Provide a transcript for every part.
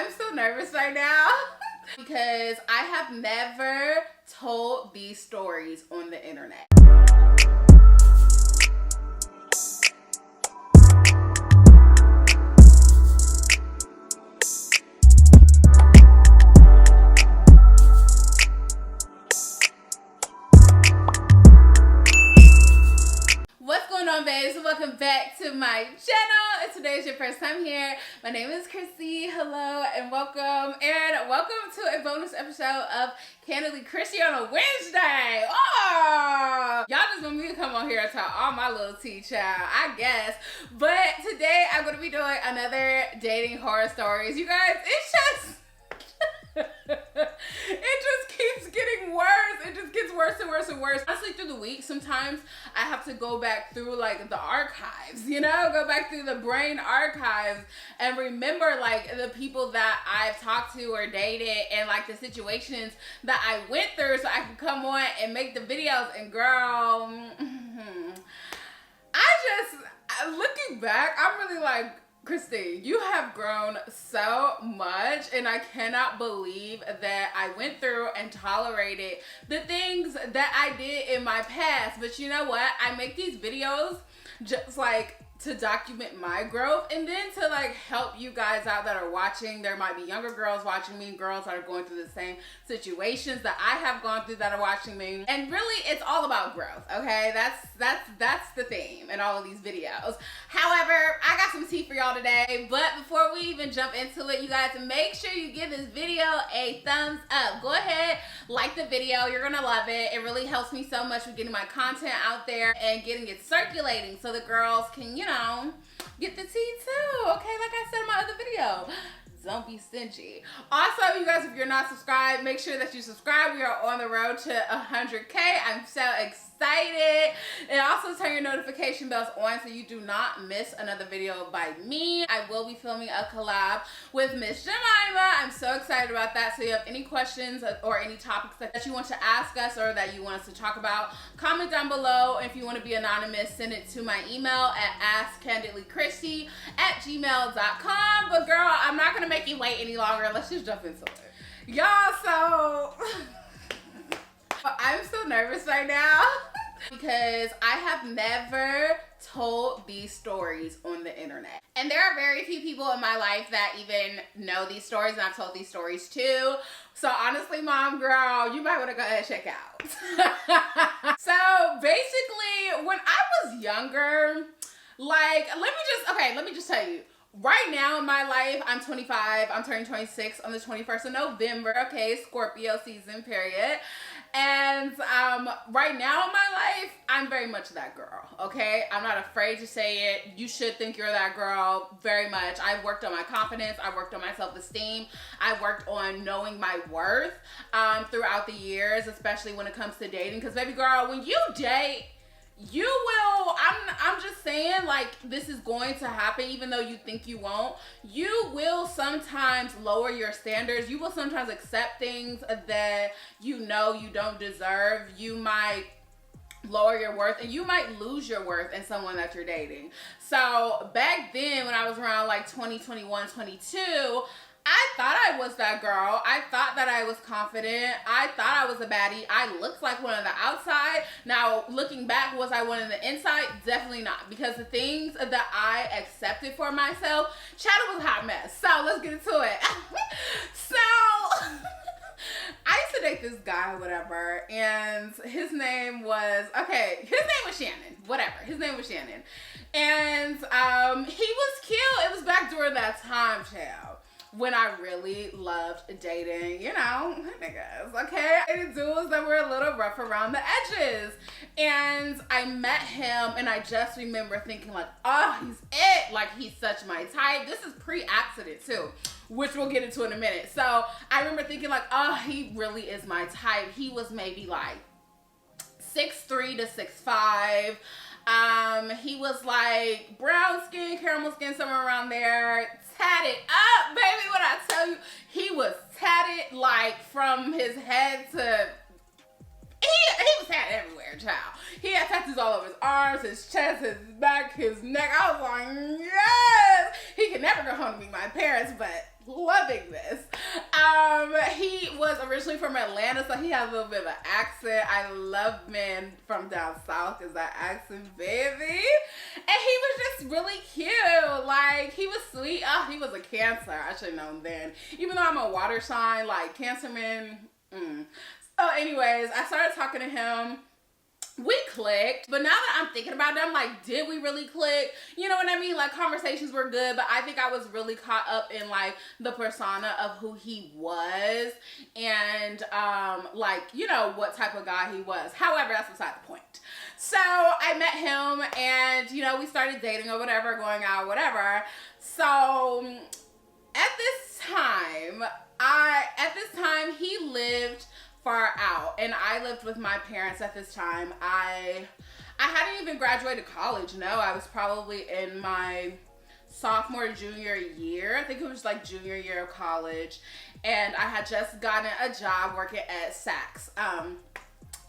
I'm so nervous right now because I have never told these stories on the internet. What's going on, babes? Welcome back to my channel. If today is your first time here, my name is Chrissy. Hello and welcome to a bonus episode of Candidly Chrissy on a Wednesday. Oh, y'all just want me to come on here and tell all my little tea, child, I guess. But today I'm going to be doing another dating horror stories. You guys, it just keeps getting worse. It just gets worse and worse and worse. Honestly, through the week, sometimes I have to go back through like the archives, go back through the brain archives and remember like the people that I've talked to or dated and like the situations that I went through so I can come on and make the videos. And girl, looking back, I'm really like, Christine, you have grown so much, and I cannot believe that I went through and tolerated the things that I did in my past. But you know what? I make these videos just like to document my growth and then to like help you guys out that are watching. There might be younger girls watching me, girls that are going through the same situations that I have gone through that are watching me. And really, it's all about growth, okay? That's the theme in all of these videos. However, I got some tea for y'all today, but before we even jump into it, you guys, make sure you give this video a thumbs up. Go ahead, like the video. You're gonna love it. It really helps me so much with getting my content out there and getting it circulating so the girls can, get the tea too, okay? Like I said in my other video, don't be stingy. Also, you guys, if you're not subscribed, make sure that you subscribe. We are on the road to 100K. I'm so excited. And also turn your notification bells on so you do not miss another video by me. I will be filming a collab with Miss Jemima. I'm so excited about that. So if you have any questions or any topics that you want to ask us or that you want us to talk about, comment down below. If you want to be anonymous, send it to my email at askcandidlychrissy@gmail.com. But girl, I'm not gonna make you wait any longer. Let's just jump into it. Y'all, so I'm so nervous right now because I have never told these stories on the internet. And there are very few people in my life that even know these stories, and I've told these stories too. So honestly, mom, girl, you might want to go ahead and check out. So basically, when I was younger, like, let me just tell you, right now in my life, I'm 25, I'm turning 26 on the 21st of November, okay, Scorpio season, period. And right now in my life, I'm very much that girl, okay? I'm not afraid to say it. You should think you're that girl very much. I've worked on my confidence. I worked on my self-esteem. I worked on knowing my worth throughout the years, especially when it comes to dating. Because baby girl, when you date, you will, I'm just saying, like, this is going to happen even though you think you won't. You will sometimes lower your standards. You will sometimes accept things that you don't deserve. You might lower your worth and you might lose your worth in someone that you're dating. So back then when I was around like 20, 21, 22, I thought I was that girl. I thought that I was confident. I thought I was a baddie. I looked like one on the outside. Now, looking back, was I one on the inside? Definitely not. Because the things that I accepted for myself, Chatter was a hot mess. So, let's get into it. So, I used to date this guy, whatever, and his name was Shannon. Whatever. His name was Shannon. And he was cute. It was back during that time, child, when I really loved dating, niggas, okay? I dated dudes that were a little rough around the edges. And I met him, and I just remember thinking like, oh, he's it. Like, he's such my type. This is pre-accident, too, which we'll get into in a minute. So I remember thinking like, oh, he really is my type. He was maybe like 6'3" to 6'5". He was like brown skin, caramel skin, somewhere around there. Tatted up, baby. When I tell you, he was tatted like from his head to he was tatted everywhere, child. He had tattoos all over his arms, his chest, his back, his neck. I was like, yes! He could never go home to meet my parents, but loving this. originally from Atlanta, so he has a little bit of an accent. I love men from down south because that accent, baby. And he was just really cute. Like, he was sweet. Oh, he was a Cancer. I should have known then. Even though I'm a water sign, like, Cancer men. So anyways, I started talking to him. We clicked, but now that I'm thinking about it, I'm like, did we really click? You know what I mean? Like, conversations were good, but I think I was really caught up in, like, the persona of who he was and, like, you know, what type of guy he was. However, that's beside the point. So I met him and, you know, we started dating or whatever, going out, whatever. So at this time, he lived far out and I lived with my parents at this time. I hadn't even graduated college. No, I was probably in my sophomore, junior year. I think it was like junior year of college. And I had just gotten a job working at Saks.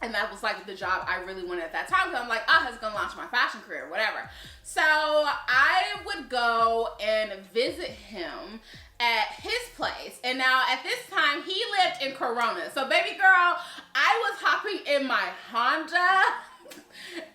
And that was like the job I really wanted at that time. So I'm like, oh, I was gonna launch my fashion career, whatever. So I would go and visit him at his place. And now at this time he lived in Corona. So baby girl, I was hopping in my Honda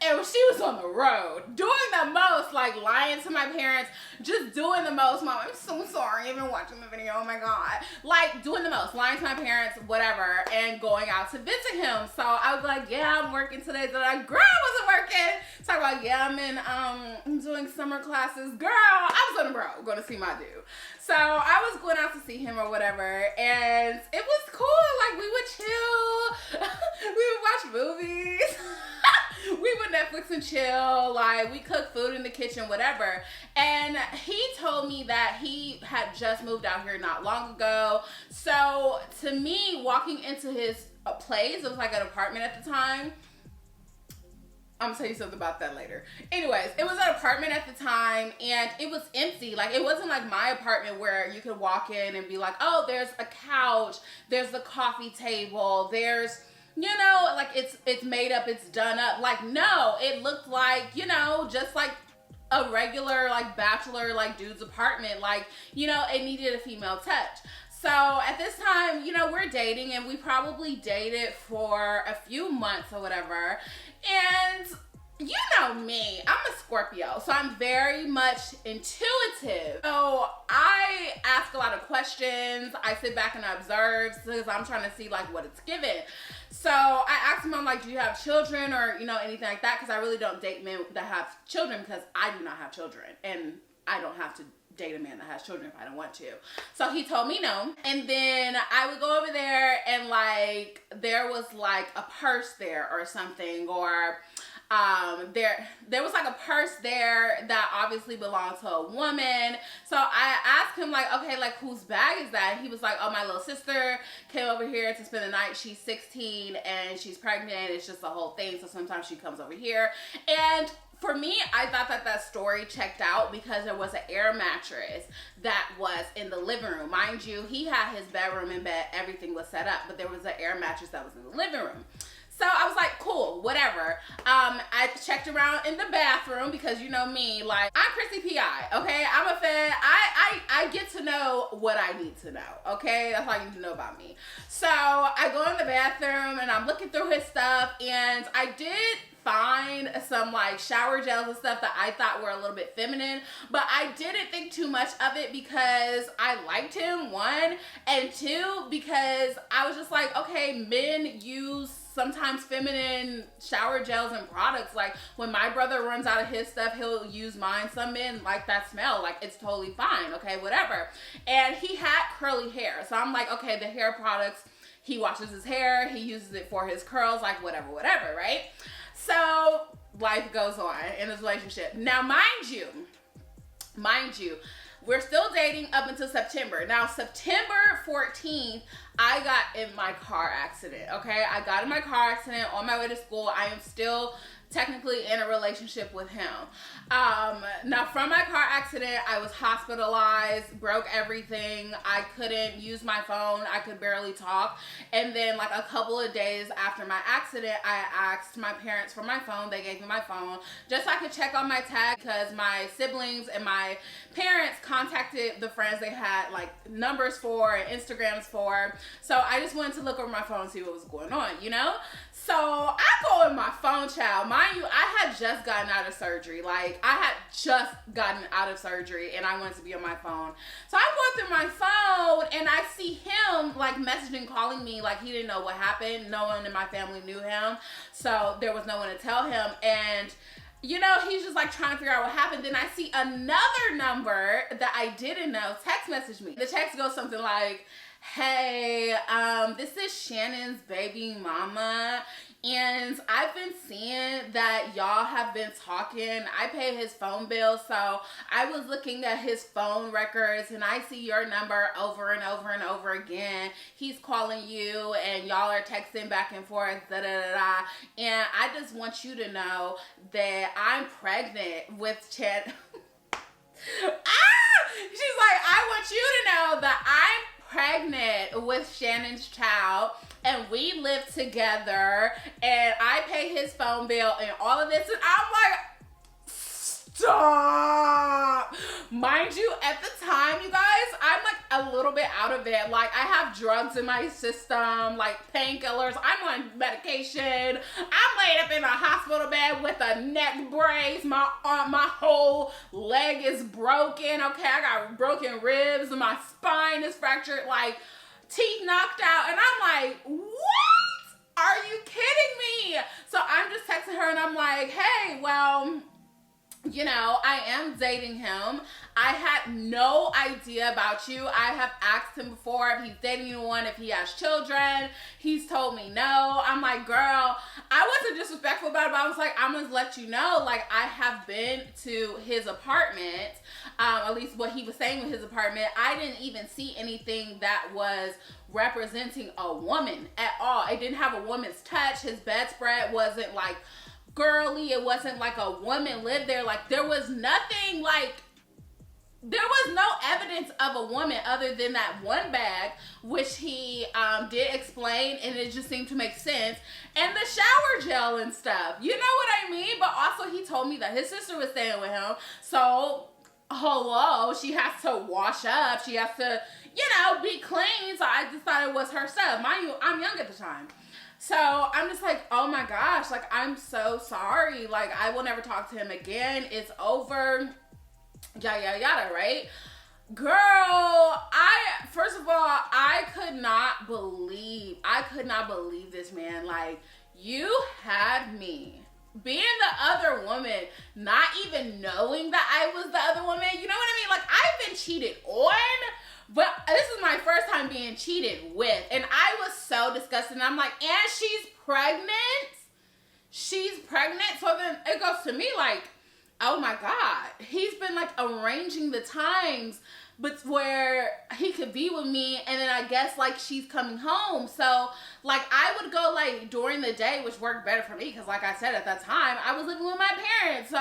and she was on the road doing the most, like lying to my parents, just doing the most. Mom, I'm so sorry, I've been watching the video, oh my god. Like doing the most, lying to my parents, whatever, and going out to visit him. So I was like, yeah, I'm working today. They're like, girl, I wasn't working. Talk about, yeah, I'm doing summer classes. Girl, I was on the road going to see my dude. So I was going out to see him or whatever, and it was cool. Like, we would chill. We would watch movies. We would Netflix and chill. Like, we cooked food in the kitchen, whatever. And he told me that he had just moved out here not long ago. So to me, walking into his place, it was like an apartment at the time. I'm gonna tell you something about that later. Anyways, it was an apartment at the time and it was empty. Like, it wasn't like my apartment where you could walk in and be like, oh, there's a couch, there's the coffee table, there's, you know, like it's made up, it's done up. Like, no, it looked like, you know, just like a regular like bachelor, like dude's apartment. Like, you know, it needed a female touch. So at this time, you know, we're dating and we probably dated for a few months or whatever. And you know me, I'm a Scorpio, so I'm very much intuitive. So I ask a lot of questions. I sit back and observe because I'm trying to see like what it's given. So I asked him, I'm like, do you have children or, you know, anything like that? Because I really don't date men that have children because I do not have children and I don't have to date a man that has children if I don't want to. So he told me no. And then I would go over there and like there was like a purse there or something, or there was like a purse there that obviously belonged to a woman. So I asked him like, okay, like whose bag is that? And he was like, oh, my little sister came over here to spend the night. She's 16 and she's pregnant. It's just the whole thing. So sometimes she comes over here. And for me, I thought that story checked out because there was an air mattress that was in the living room. Mind you, he had his bedroom in bed, everything was set up, but there was an air mattress that was in the living room. So I was like, cool, whatever. I checked around in the bathroom because you know me, like, I'm Chrissy P.I., okay? I'm a fan. I get to know what I need to know, okay? That's all you need to know about me. So I go in the bathroom and I'm looking through his stuff and I did find some like shower gels and stuff that I thought were a little bit feminine, but I didn't think too much of it because I liked him, one, and two, because I was just like, okay, men use sometimes feminine shower gels and products. Like when my brother runs out of his stuff, he'll use mine. Some men like that smell, like it's totally fine, okay, whatever. And he had curly hair, so I'm like, okay, the hair products, he washes his hair, he uses it for his curls, like whatever, right? So life goes on in this relationship. Now, mind you, we're still dating up until September. Now, September 14th, I got in my car accident, okay? I got in my car accident on my way to school. I am still technically in a relationship with him. Now from my car accident, I was hospitalized, broke everything. I couldn't use my phone. I could barely talk. And then like a couple of days after my accident, I asked my parents for my phone. They gave me my phone just so I could check on my tag, because my siblings and my parents contacted the friends they had like numbers for and Instagrams for. So I just wanted to look over my phone and see what was going on, you know? So I go in my phone, child. Mind you, I had just gotten out of surgery. Like, I had just gotten out of surgery and I wanted to be on my phone. So I'm going through my phone and I see him like messaging, calling me like he didn't know what happened. No one in my family knew him. So there was no one to tell him. And you know, he's just like trying to figure out what happened. Then I see another number that I didn't know text message me. The text goes something like, hey, this is Shannon's baby mama, and I've been seeing that y'all have been talking. I pay his phone bill, so I was looking at his phone records and I see your number over and over and over again. He's calling you and y'all are texting back and forth, da da da da. And I just want you to know that I'm pregnant with Chad. She's like, I want you to know that I'm pregnant with Shannon's child and we live together and I pay his phone bill and all of this. And I'm like, stop. Mind you, at the time, you guys, I'm like a little bit out of it. Like, I have drugs in my system, like painkillers. I'm on medication. I'm laid up in a hospital bed with a neck brace. My whole leg is broken. Okay, I got broken ribs. My spine is fractured. Like, teeth knocked out. And I'm like, what? Are you kidding me? So I'm just texting her and I'm like, hey, well, you know, I am dating him. I had no idea about you. I have asked him before if he's dating anyone, if he has children. He's told me no. I'm like, girl, I wasn't disrespectful about it, but I was like, I'm gonna let you know, like, I have been to his apartment, at least what he was saying with his apartment. I didn't even see anything that was representing a woman at all. It didn't have a woman's touch. His bedspread wasn't like girly. It wasn't like a woman lived there. Like, there was nothing, like, there was no evidence of a woman other than that one bag, which he did explain, and it just seemed to make sense, and the shower gel and stuff. You know what I mean? But also he told me that his sister was staying with him, so hello, she has to wash up, she has to, you know, be clean. So I just thought it was her stuff. Mind you, I'm young at the time. So I'm just like, oh my gosh, like, I'm so sorry. Like, I will never talk to him again. It's over. Yada, yada, yada, right? Girl, first of all, I could not believe this, man. Like, you had me being the other woman, not even knowing that I was the other woman. You know what I mean? Like, I've been cheated on, but this is my first time being cheated with. And I was so disgusted. And I'm like, and she's pregnant? She's pregnant? So then it goes to me like, oh my God. He's been like arranging the times but where he could be with me, and then I guess like she's coming home. So like I would go like during the day, which worked better for me because like I said, at that time I was living with my parents, so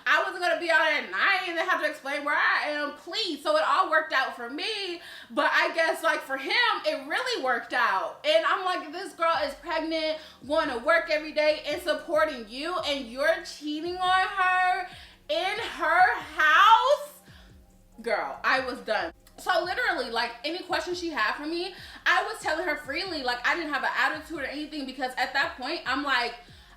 I wasn't gonna be out at night and then have to explain where I am, please. So it all worked out for me, but I guess like for him it really worked out. And I'm like, this girl is pregnant, going to work every day and supporting you, and you're cheating on her in her house? Girl, I was done. So literally, like, any question she had for me, I was telling her freely. Like, I didn't have an attitude or anything, because at that point, I'm like,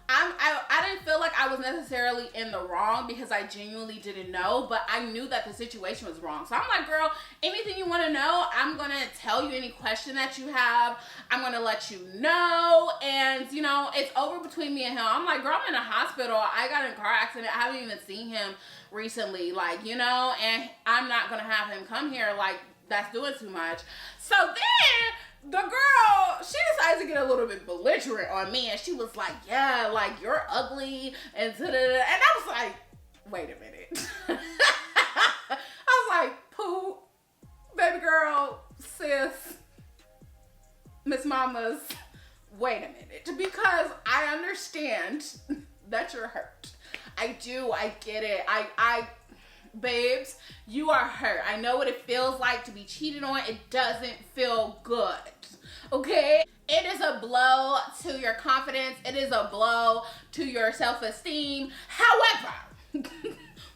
I didn't feel like I was necessarily in the wrong because I genuinely didn't know, but I knew that the situation was wrong. So I'm like, girl, anything you want to know, I'm going to tell you. Any question that you have, I'm going to let you know. And, you know, it's over between me and him. I'm like, girl, I'm in a hospital. I got in a car accident. I haven't even seen him recently, like, you know, and I'm not going to have him come here. Like, that's doing too much. So then the girl, she decided to get a little bit belligerent on me, and she was like, yeah, like, you're ugly, and da-da-da. And I was like, wait a minute. I was like, poo, baby girl, sis, Miss Mamas, wait a minute. Because I understand that you're hurt. I do. I get it. Babes, you are hurt. I know what it feels like to be cheated on. It doesn't feel good. Okay? It is a blow to your confidence. It is a blow to your self-esteem. However,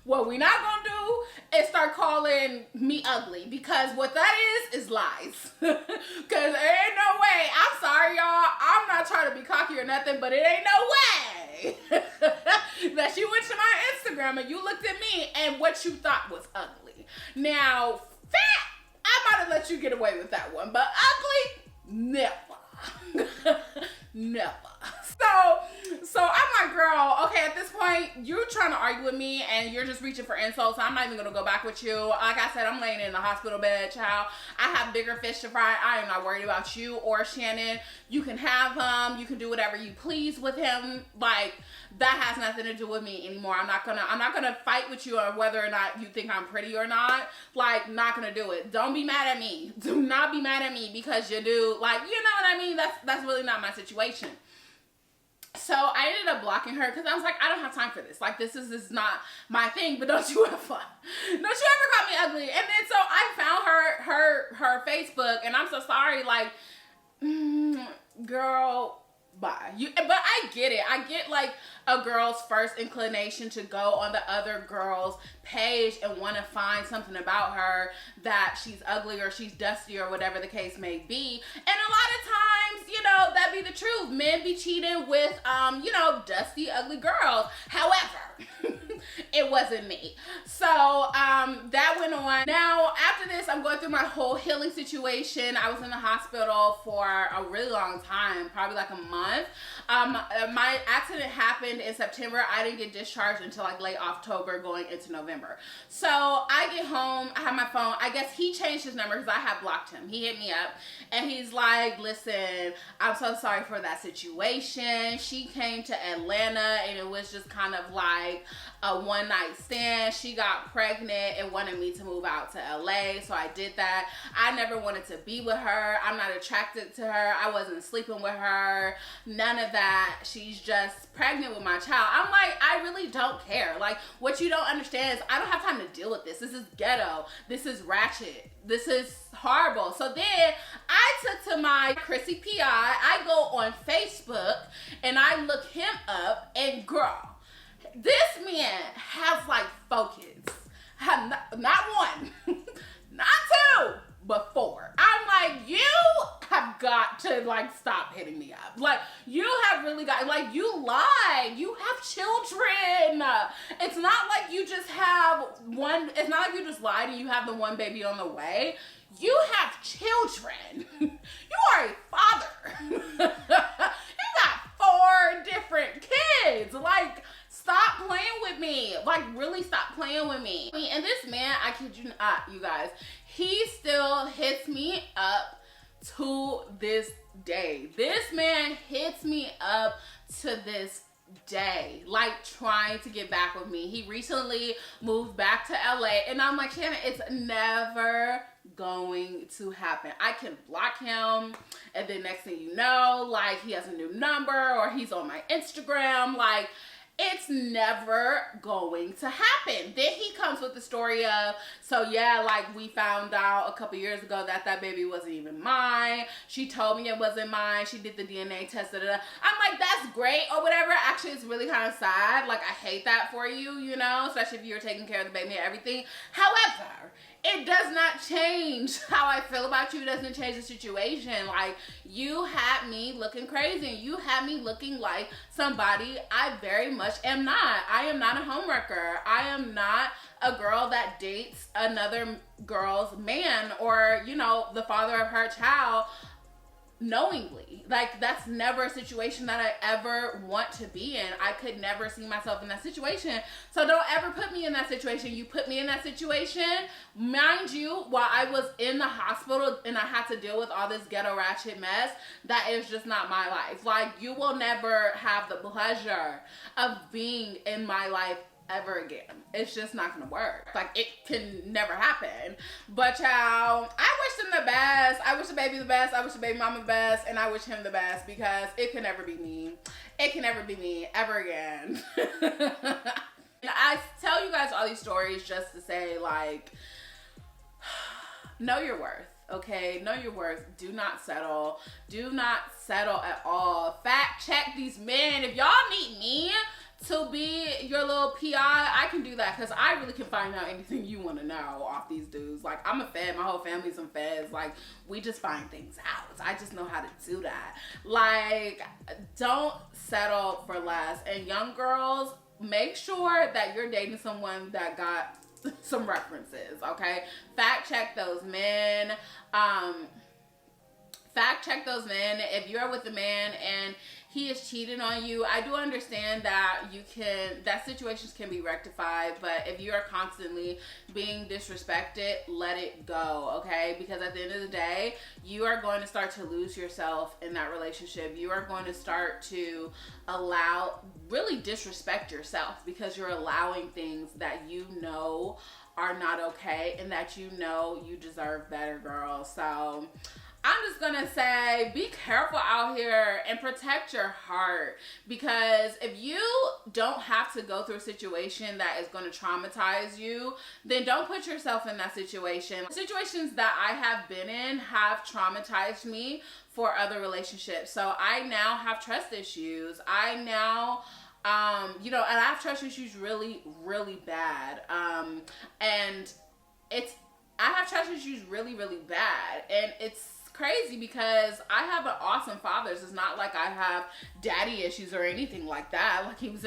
what we're not gonna do is start calling me ugly, because what that is lies. Because there ain't no way. I'm sorry, y'all. I'm not trying to be cocky or nothing, but it ain't no way that you went to my Instagram and you looked at me and what you thought was ugly. Now, fat, I might have let you get away with that one, but ugly, never. Never. So I'm like, girl, okay, at this point, you're trying to argue with me and you're just reaching for insults. So I'm not even gonna go back with you. Like I said, I'm laying in the hospital bed, child. I have bigger fish to fry. I am not worried about you or Shannon. You can have him. You can do whatever you please with him. Like, that has nothing to do with me anymore. I'm not gonna fight with you on whether or not you think I'm pretty or not. Like, not gonna do it. Don't be mad at me. Do not be mad at me because you do. Like, you know what I mean? That's really not my situation. So I ended up blocking her because I was like, I don't have time for this. Like, this is not my thing. But don't you ever call me ugly. And then so I found her Facebook, and I'm so sorry. Like, girl, bye. But I get it. I get like a girl's first inclination to go on the other girl's page and want to find something about her, that she's ugly or she's dusty or whatever the case may be. And a lot of times, you know, that be the truth. Men be cheating with, you know, dusty, ugly girls. However, it wasn't me. So, that went on. Now, after this, I'm going through my whole healing situation. I was in the hospital for a really long time, probably like a month. My accident happened in September. I didn't get discharged until like late October going into November. So I get home, I have my phone. I guess he changed his number because I have blocked him. He hit me up and he's like, listen, I'm so sorry for that situation. She came to Atlanta and it was just kind of like a one night stand. She got pregnant and wanted me to move out to LA. So I did that. I never wanted to be with her. I'm not attracted to her. I wasn't sleeping with her. None of that. She's just pregnant with my child. I'm like, I really don't care. Like, what you don't understand is I don't have time to deal with this. This is ghetto. This is ratchet. This is horrible. So then I took to my Chrissy PI. I go on Facebook and I look him up, and girl, this man has like 4 kids. Not 1, not 2, but 4. I'm like, you have got to like stop hitting me up. Like, you have really got, like, you lied. You have children. It's not like you just have one. It's not like you just lied and you have the one baby on the way. You have children. You are a father. You got 4 different kids. Like, stop playing with me. Like, really stop playing with me. And this man, I kid you not, you guys, he still hits me up to this day. This man hits me up to this day, like, trying to get back with me. He recently moved back to LA, and I'm like, Shannon, it's never going to happen. I can block him, and then next thing you know, like, he has a new number or he's on my Instagram. Like, it's never going to happen. Then he comes with the story of, so yeah, like, we found out a couple years ago that baby wasn't even mine. She told me it wasn't mine. She did the DNA test. I'm like, that's great or whatever. Actually, it's really kind of sad. Like, I hate that for you, you know, especially if you're taking care of the baby and everything. However, it does not change how I feel about you. It doesn't change the situation. Like, you had me looking crazy. You had me looking like somebody I very much am not. I am not a homewrecker. I am not a girl that dates another girl's man or, you know, the father of her child knowingly. Like, that's never a situation that I ever want to be in. I could never see myself in that situation. So don't ever put me in that situation. You put me in that situation, mind you, while I was in the hospital and I had to deal with all this ghetto ratchet mess, that is just not my life. Like, you will never have the pleasure of being in my life ever again. It's just not gonna work. Like, it can never happen. But child, I wish them the best. I wish the baby the best. I wish the baby mama the best, and I wish him the best, because it could never be me. it can never be me ever again. I tell you guys all these stories just to say, like, know your worth. Okay, know your worth. Do not settle. Do not settle at all. Fact check these men. If y'all need me to be your little PI, I can do that, because I really can find out anything you want to know off these dudes. Like, I'm a Fed. My whole family's some Feds. Like, we just find things out. I just know how to do that. Like, don't settle for less. And young girls, make sure that you're dating someone that got some references, okay? Fact check those men. Fact check those men. If you're with a man and he is cheating on you, I do understand that that situations can be rectified, but if you are constantly being disrespected, let it go, okay? Because at the end of the day, you are going to start to lose yourself in that relationship. You are going to start to really disrespect yourself, because you're allowing things that you know are not okay and that you know you deserve better, girl. So I'm just gonna say, be careful out here and protect your heart, because if you don't have to go through a situation that is gonna traumatize you, then don't put yourself in that situation. Situations that I have been in have traumatized me for other relationships. So I now have trust issues. I now and I have trust issues really, really bad. And I have trust issues really, really bad. And it's crazy because I have an awesome father. It's not like I have daddy issues or anything like that. Like, he's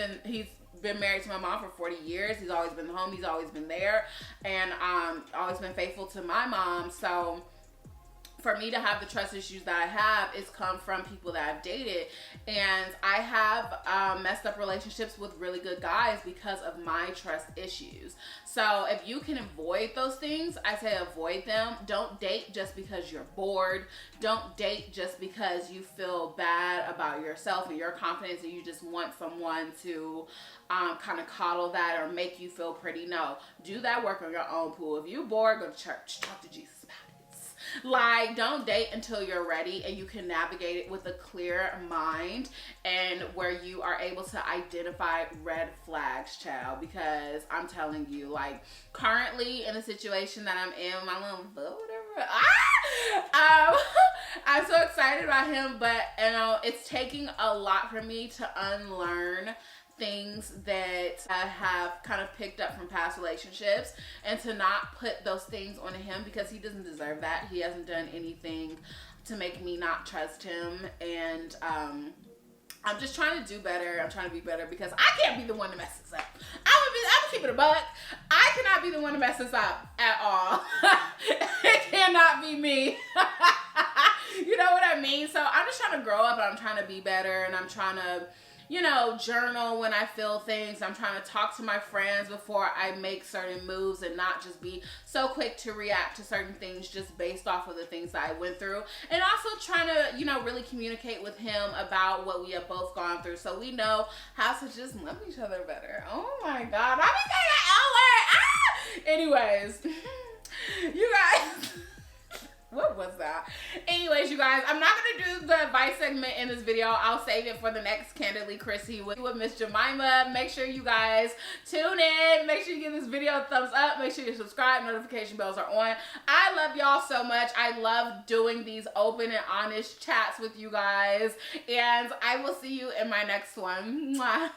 been married to my mom for 40 years. He's always been home. He's always been there. And always been faithful to my mom. So for me to have the trust issues that I have, it's come from people that I've dated. And I have messed up relationships with really good guys because of my trust issues. So if you can avoid those things, I say avoid them. Don't date just because you're bored. Don't date just because you feel bad about yourself and your confidence and you just want someone to kind of coddle that or make you feel pretty. No, do that work on your own, pool. If you're bored, go to church. Talk to Jesus about it. Like, don't date until you're ready and you can navigate it with a clear mind and where you are able to identify red flags, child. Because I'm telling you, like, currently in the situation that I'm in, my little whatever, I'm so excited about him, but it's taking a lot for me to unlearn things that I have kind of picked up from past relationships and to not put those things on him, because he doesn't deserve that. He hasn't done anything to make me not trust him. And I'm just trying to do better. I'm trying to be better, because I can't be the one to mess this up. I'm keeping it a buck. I cannot be the one to mess this up at all. It cannot be me. You know what I mean? So I'm just trying to grow up, and I'm trying to be better, and I'm trying to journal when I feel things. I'm trying to talk to my friends before I make certain moves and not just be so quick to react to certain things just based off of the things that I went through. And also trying to, really communicate with him about what we have both gone through, so we know how to just love each other better. Oh my God. I've been saying that L word. Anyways, you guys. What was that? Anyways, you guys, I'm not going to do the advice segment in this video. I'll save it for the next Candidly Chrissy with Miss Jemima. Make sure you guys tune in. Make sure you give this video a thumbs up. Make sure you subscribe. Notification bells are on. I love y'all so much. I love doing these open and honest chats with you guys. And I will see you in my next one. Mwah.